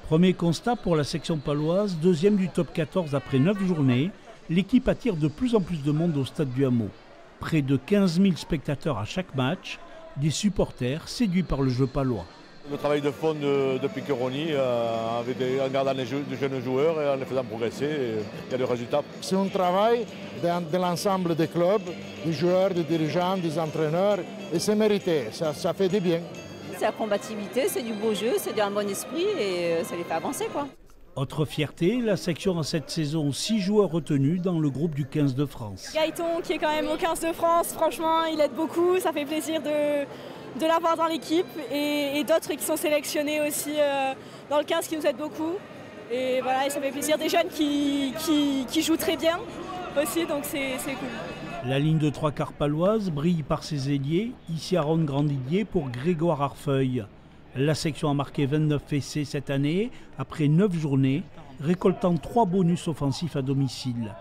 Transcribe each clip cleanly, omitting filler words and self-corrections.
Premier constat pour la section paloise, deuxième du top 14 après 9 journées, l'équipe attire de plus en plus de monde au stade du Hameau. Près de 15 000 spectateurs à chaque match, des supporters séduits par le jeu palois. Le travail de fond de Piccheroni, en gardant les jeunes joueurs et en les faisant progresser, il y a des résultats. C'est un travail de l'ensemble des clubs, des joueurs, des dirigeants, des entraîneurs, et c'est mérité, ça fait du bien. C'est la combativité, c'est du beau jeu, c'est un bon esprit et ça les fait avancer, quoi. Autre fierté, la section a cette saison 6 joueurs retenus dans le groupe du 15 de France. Gaëton qui est quand même au 15 de France, franchement il aide beaucoup, ça fait plaisir de l'avoir dans l'équipe et d'autres qui sont sélectionnés aussi dans le 15 qui nous aident beaucoup. Et voilà, et ça fait plaisir, des jeunes qui jouent très bien aussi, donc c'est cool. La ligne de 3 quarts paloise brille par ses ailiers, ici Aaron Grandidier pour Grégoire Arfeuil. La section a marqué 29 essais cette année, après 9 journées, récoltant 3 bonus offensifs à domicile.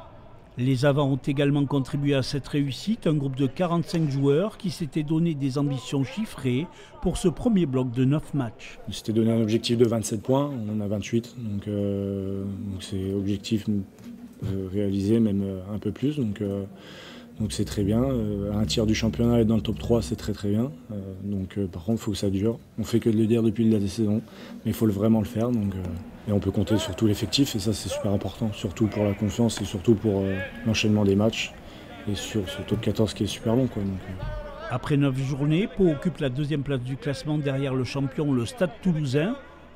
Les avants ont également contribué à cette réussite, un groupe de 45 joueurs qui s'était donné des ambitions chiffrées pour ce premier bloc de 9 matchs. On s'était donné un objectif de 27 points, on en a 28, donc c'est objectif réalisé, même un peu plus. Donc c'est très bien. Un tiers du championnat être dans le top 3, c'est très bien. Par contre, il faut que ça dure. On fait que de le dire depuis la saison, mais il faut vraiment le faire. Et on peut compter sur tout l'effectif, et ça c'est super important, surtout pour la confiance et surtout pour l'enchaînement des matchs. Et sur ce top 14 qui est super long. Après 9 journées, Pau occupe la deuxième place du classement derrière le champion, le Stade Toulousain.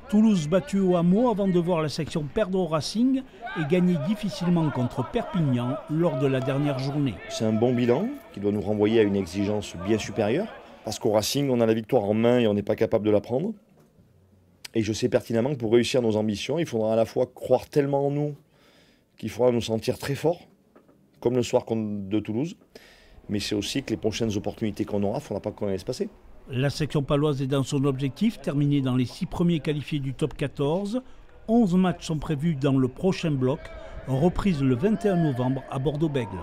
Toulouse battu au Hameau avant de voir la section perdre au Racing et gagner difficilement contre Perpignan lors de la dernière journée. C'est un bon bilan qui doit nous renvoyer à une exigence bien supérieure. Parce qu'au Racing, on a la victoire en main et on n'est pas capable de la prendre. Et je sais pertinemment que pour réussir nos ambitions, il faudra à la fois croire tellement en nous qu'il faudra nous sentir très forts, comme le soir de Toulouse. Mais c'est aussi que les prochaines opportunités qu'on aura, il ne faudra pas qu'on les laisse passer. La section paloise est dans son objectif, terminée dans les 6 premiers qualifiés du top 14. 11 matchs sont prévus dans le prochain bloc, reprise le 21 novembre à Bordeaux-Bègles.